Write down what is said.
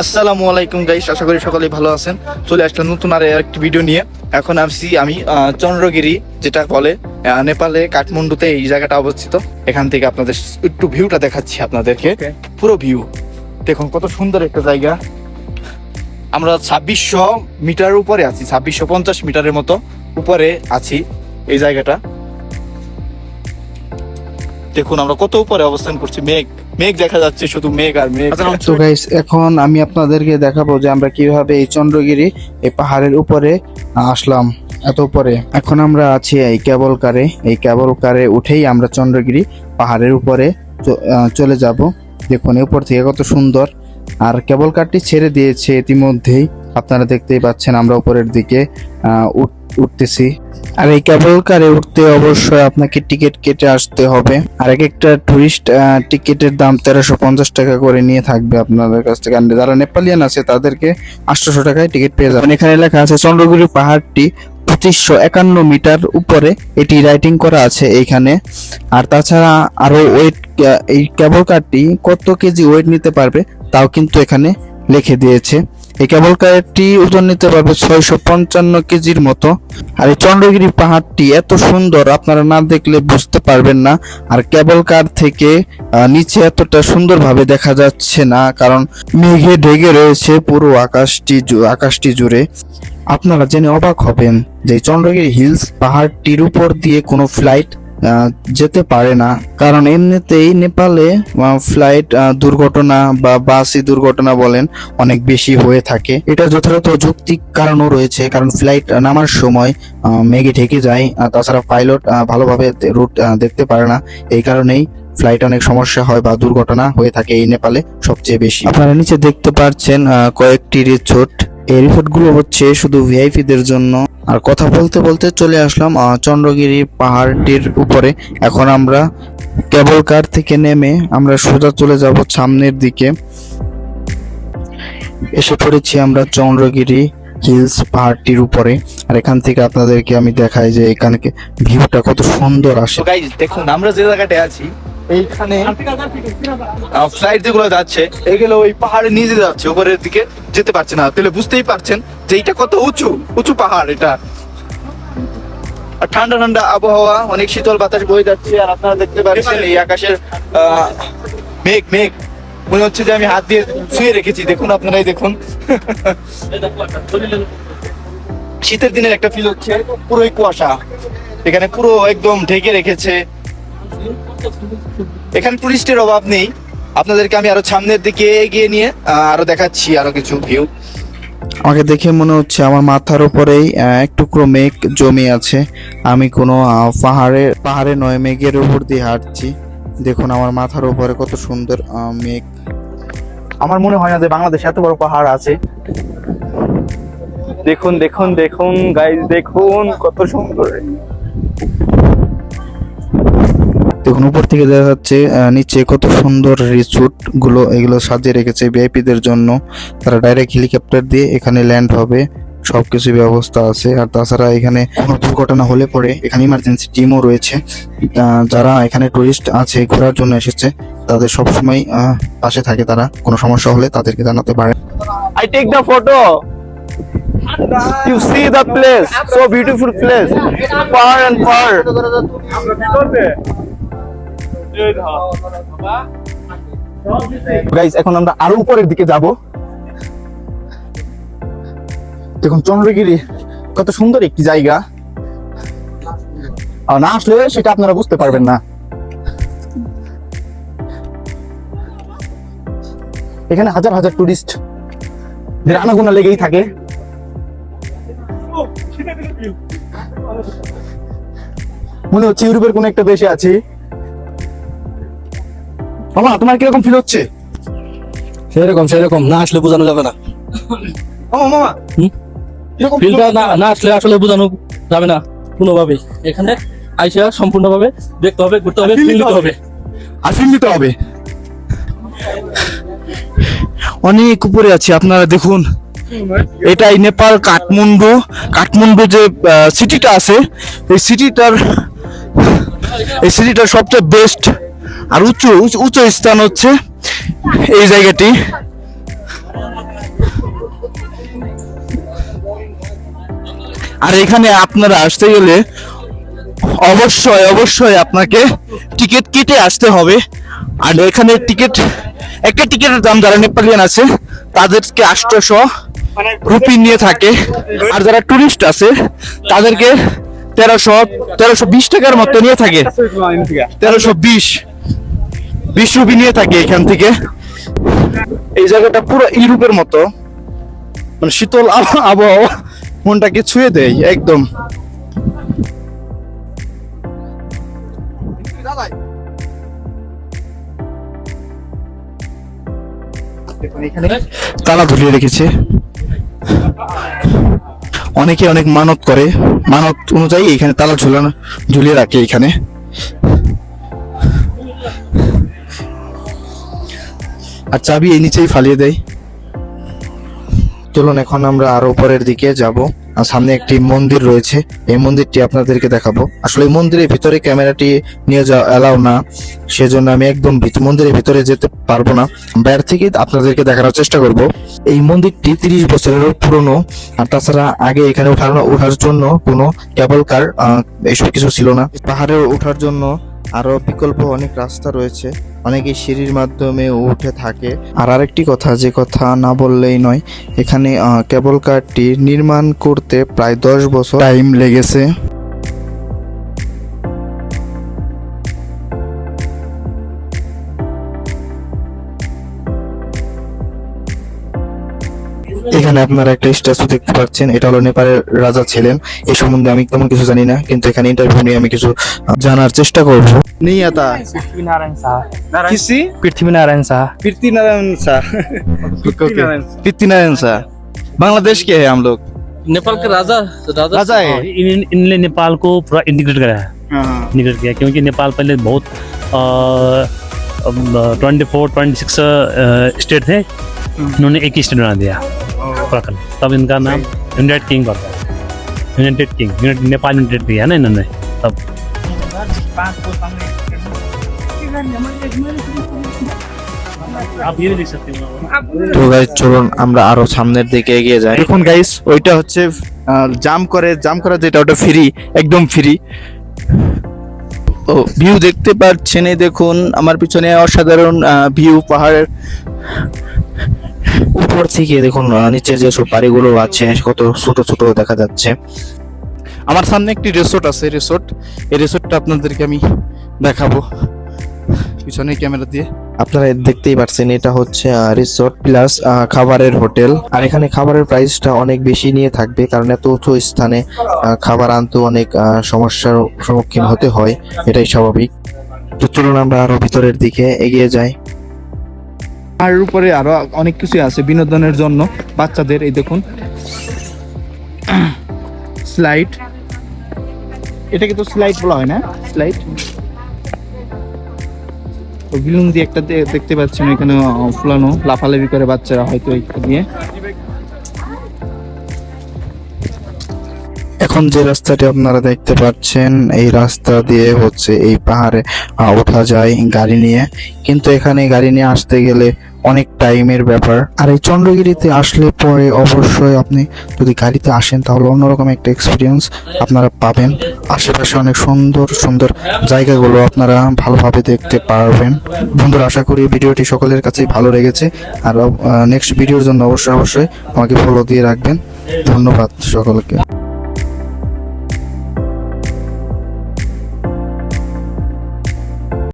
আসসালামু আলাইকুম গাইস, আশা করি সকলেই ভালো আছেন। চলে আসলাম নতুন আর একটি ভিডিও নিয়ে। এখন আসছি আমি চন্দ্রগিরি, যেটা বলে নেপালে কাঠমান্ডুতে এই জায়গাটা অবস্থিত। এখান থেকে আপনাদের একটু ভিউটা দেখাচ্ছি আপনাদেরকে। পুরো ভিউ দেখুন, কত সুন্দর একটা জায়গা। আমরা 2600 মিটার উপরে আছি, 2650 মিটারের মতো উপরে আছি এই জায়গাটা। দেখুন আমরা কত উপরে অবস্থান করছি, মেঘ মেঘ দেখা যাচ্ছে, শুধু মেঘ আর মেঘ। তো গাইস, এখন আমি আপনাদেরকে দেখাবো যে আমরা কিভাবে এই চন্দ্রগিরি এই পাহাড়ের উপরে আসলাম এত উপরে। এখন আমরা আছি এই কেবল কারে। এই কেবল কারে উঠেই আমরা চন্দ্রগিরি পাহাড়ের উপরে চলে যাব। দেখুন উপর থেকে কত সুন্দর। আর কেবল কারটি ছেড়ে দিয়েছে ইতিমধ্যেই, আপনারা দেখতেই পাচ্ছেন। আমরা উপরের দিকে উঠতেছি। আর এই কেবল কারে উঠতে অবশ্যই আপনাকে টিকিট কেটে আসতে হবে। আর এক একটা টুরিস্ট টিকিটের দাম 1350 টাকা করে নিয়ে থাকবে আপনাদের কাছ থেকে। আর যারা নেপালিয়ান আছে তাদেরকে 800 টাকায় টিকিট পেয়ে যাবেন। এখানে লেখা আছে চন্দ্রগিরি পাহাড়টি 2551 মিটার উপরে, এটি রাইটিং করা আছে এইখানে। আর তাছাড়া আরো ওয়েট, এই কেবল কারটি কত কেজি ওয়েট নিতে পারবে তাও কিন্তু এখানে লিখে দিয়েছে। এই কেবল কারটি ওজন নিতে পারবে 655 কেজির মতো। আর এই চন্দ্রগিরি পাহাড়টি এত সুন্দর, আপনারা না দেখলে বুঝতে পারবেন না। আর কেবল কার থেকে নিচে এতটা সুন্দরভাবে দেখা যাচ্ছে না, কারণ মেঘে ঢেকে রয়েছে পুরো আকাশটি জুড়ে। আপনারা জেনে অবাক হবেন যে চন্দ্রগিরি হিলস পাহাড়টির উপর দিয়ে কোনো ফ্লাইট যেতে পারে না, কারণ এমনিতেই নেপালে ফ্লাইট দুর্ঘটনা বা বাসি দুর্ঘটনা বলেন অনেক বেশি হয়ে থাকে। এটা যথাযথ যৌক্তিক কারণও রয়েছে, কারণ ফ্লাইট নামার সময় মেঘে ঢেকে যায়। তাছাড়া পাইলট ভালোভাবে রুট দেখতে পারে না, এই কারণেই ফ্লাইট অনেক সমস্যা হয় বা দুর্ঘটনা হয়ে থাকে এই নেপালে সবচেয়ে বেশি। আপনারা নিচে দেখতে পাচ্ছেন কয়েকটি রিসোর্ট। এই রিসোর্ট গুলো হচ্ছে শুধু ভিআইপিদের জন্য। আর কথা বলতে বলতে চলে আসলাম চন্দ্রগিরি পাহাড়টির উপরে। এখন আমরা কেবল কার থেকে নেমে আমরা সোজা চলে যাব সামনের দিকে। এসে পড়েছি আমরা চন্দ্রগিরি হিলস পাহাড়টির উপরে। আর এখান থেকে আপনাদেরকে আমি দেখাই যে এখানে ভিউটা কত সুন্দর আসে। গাইস দেখুন, আমরা যে জায়গাটায় আছি এইখানে ফ্লাইট যেগুলো যাচ্ছে এগুলো ওই পাহাড়ের নিচে যাচ্ছে, উপরের দিকে যেতে পারছে না। তাহলে বুঝতেই পারছেন যে এটা কত উঁচু উঁচু পাহাড় এটা। আর ঠান্ডা ঠান্ডা আবহাওয়া, অনেক শীতল বাতাস বয়ে যাচ্ছে। আর আপনারা দেখতে পাচ্ছেন এই আকাশের মেঘ মেঘ মনে হচ্ছে যে আমি হাত দিয়ে ছুঁয়ে রেখেছি। দেখুন আপনারাই দেখুন, শীতের দিনের একটা ফিল হচ্ছে। পুরোই কুয়াশা, এখানে পুরো একদম ঢেকে রেখেছে। এখানে টুরিস্টের অভাব নেই। আপনাদেরকে আমি আরো সামনের দিকে এগিয়ে নিয়ে আরো দেখাচ্ছি আরো কিছু ভিউ। আমাকে দেখে মনে হচ্ছে আমার মাথার উপরেই এক টুকরো মেঘ জমে আছে। আমি কোনো পাহাড়ে নয়, মেঘের উপর দিয়ে হাঁটছি। দেখুন আমার মাথার উপরে কত সুন্দর মেঘ। আমার মনে হয় না যে বাংলাদেশে এত বড় পাহাড় আছে। দেখুন দেখুন দেখুন গাইস, দেখুন কত সুন্দর। দেখুন উপর থেকে দেখা যাচ্ছে নিচে কত সুন্দর রিসোর্ট গুলো, এগুলো সাজিয়ে রেখেছে ভিআইপিদের জন্য। তারা ডাইরেক্ট হেলিকপ্টার দিয়ে এখানে ল্যান্ড হবে, সবকিছু ব্যবস্থা আছে। আর তাছাড়া এখানে কোনো দুর্ঘটনা হলে পরে এখানে ইমার্জেন্সি টিমও রয়েছে। যারা এখানে টুরিস্ট আছে, ঘোরার জন্য এসেছে, তাদের সবসময় পাশে থাকে। তারা কোনো সমস্যা হলে তাদেরকে জানাতে পারে। I take the photo. You see the place, so beautiful place, far and far. Guys, এখন আমরা আরো উপরের দিকে যাব। দেখুন চন্দ্রগিরি কত সুন্দর একটি জায়গা, আর না আসলে সেটা আপনারা বুঝতে পারবেন না। এখানে হাজার হাজার টুরিস্ট আনাগোনা লেগেই থাকে। মনে হচ্ছে ইউরোপের কোন একটা দেশে আছি। মামা, তোমার কিরকম ফিল হচ্ছে? সেরকম না আসলে বোঝানো যাবে না। মামা কিরকম ফিলটা না আসলে আসলে বোঝানো যাবে না কোনোভাবেই। এখানে আইসা সম্পূর্ণভাবে দেখতে হবে, ঘুরতে হবে, ফিল নিতে হবে। আর ফিল নিতে হবে। অনেক উপরে আছি, আপনারা দেখুন। এটাই নেপাল কাঠমান্ডু যে সিটিটা আছে, এই সিটিটার সবচেয়ে বেস্ট আর উঁচু স্থান হচ্ছে এই জায়গাটি। আর এখানে আপনারা আসতে গেলে অবশ্যই অবশ্যই আপনাকে টিকিট কেটে আসতে হবে। আর এখানে একটা টিকিটের দাম যারা নেপালিয়ান আছে তাদেরকে 800 রুপি নিয়ে থাকে, আর যারা টুরিস্ট আছে তাদেরকে 1320 টাকার মতো নিয়ে থাকে। 1320 রুপি নিয়ে থাকে এখান থেকে। এই জায়গাটা পুরো ইউরোপের মতো, মানে শীতল আবহাওয়া মনটাকে ছুঁয়ে দেয় একদম। তালা ঝুলিয়ে রেখেছে, অনেকে অনেক মানত করে, মানত অনুযায়ী এখানে তালা ঝুলিয়ে রাখে এখানে। আর চাবি এই নিচেই ফালিয়ে দেয়। চলুন এখন আমরা আরো উপরের দিকে যাব। আর সামনে একটি মন্দির রয়েছে, এই মন্দিরটি আপনাদেরকে দেখাবো। আসলে এই মন্দিরের ভিতরে ক্যামেরাটি নিয়ে যাওয়া এলাও না, সেজন্য আমি একদম মন্দিরের ভিতরে যেতে পারবো না, বাইরে থেকে আপনাদেরকে দেখানোর চেষ্টা করব। এই মন্দিরটি 30 বছরেরও পুরনো। আর তাছাড়া আগে এখানে ওঠার জন্য কোনো কেবল কার এসব কিছু ছিল না। পাহাড়ে ওঠার জন্য আরো বিকল্প অনেক রাস্তা রয়েছে, অনেকে সিঁড়ির মাধ্যমে উঠে থাকে। আর আরেকটি কথা, যে কথা না বললেই নয়, এখানে কেবল কারটি নির্মাণ করতে প্রায় 10 বছর টাইম লেগেছে। এখানে আপনারা একটা স্ট্যাচু দেখতে পাচ্ছেন, এটা হলো নেপালের রাজা ছিলেন। এই সম্বন্ধে আমি তেমন কিছু জানি না, কিন্তু এখানে ইন্টারভিউ নিয়ে আমি কিছু জানার চেষ্টা করব। नहीं आता पृथ्वीनारायण शाह किसी पृथ्वीनारायण शाह पृथ्वीनारायण शाह पृथ्वीनारायण शाह बांग्लादेश के हैं हम लोग। नेपाल के राजा राजा है। इनने नेपाल को पूरा इंटीग्रेट करा है, इंटीग्रेट किया, क्योंकि नेपाल पहले बहुत 24-26 स्टेट थे, इन्होंने एक ही स्टेट बना दिया उत्तराखंड। तब इनका नाम यूनाइटेड किंग पड़ता है, यूनाइटेड किंग, नेपाल यूनाइटेड दिया ना इन्होंने तब। आप ये भी देख सकते हो। তো গাইস চলুন আমরা আরো সামনের দিকে এগিয়ে যাই। দেখুন গাইস, ওইটা হচ্ছে জাম করা যেটা, ওটা ফ্রি, একদম ফ্রি। ও ভিউ দেখতে পাচ্ছেন, এই দেখুন আমার পিছনে অসাধারণ ভিউ পাহাড়ের উপর থেকে দেখুন নিচে যে সব বাড়িগুলো আছে কত ছোট ছোট দেখা যাচ্ছে। আমার সামনে একটি রিসোর্ট আছে, এই রিসোর্টটা আপনাদেরকে আমি দেখাবো পিছনে ক্যামেরা দিয়ে। আপনারা দেখতেই পাচ্ছেন এটা হচ্ছে রিসোর্ট প্লাস খাবারের হোটেল। আর এখানে খাবারের প্রাইসটা অনেক বেশি নিয়ে থাকবে, কারণ এত উঁচু স্থানে খাবার আনতে অনেক সমস্যার সম্মুখীন হতে হয়, এটাই স্বাভাবিক। তো চলুন আমরা আরো ভিতরের দিকে এগিয়ে যাই। আর উপরে আরো অনেক কিছু আছে বিনোদনের জন্য বাচ্চাদের। এই দেখুন স্লাইড, এটাকে তো স্লাইড বলা হয় না, স্লাইড। বেলুন দিয়ে একটা দেখতে পাচ্ছেন এখানে ফুলানো, লাফালাফি করে বাচ্চারা হয়তো এটা দিয়ে। এখন যে রাস্তাটি আপনারা দেখতে পাচ্ছেন, এই রাস্তা দিয়ে হচ্ছে এই পাহাড়ে ওঠা যায় গাড়ি নিয়ে, কিন্তু এখানে গাড়ি নিয়ে আসতে গেলে অনেক টাইমের ব্যাপার। আর এই চন্দ্রগিরিতে আসলে পরে অবশ্যই আপনি যদি গাড়িতে আসেন তাহলে অন্যরকম একটা এক্সপিরিয়েন্স আপনারা পাবেন। আশেপাশে অনেক সুন্দর সুন্দর জায়গাগুলো আপনারা ভালোভাবে দেখতে পারবেন। বন্ধুরা, আশা করি ভিডিওটি সকলের কাছেই ভালো লেগেছে। আর নেক্সট ভিডিওর জন্য অবশ্যই আমাকে ফলো দিয়ে রাখবেন। ধন্যবাদ সকলকে।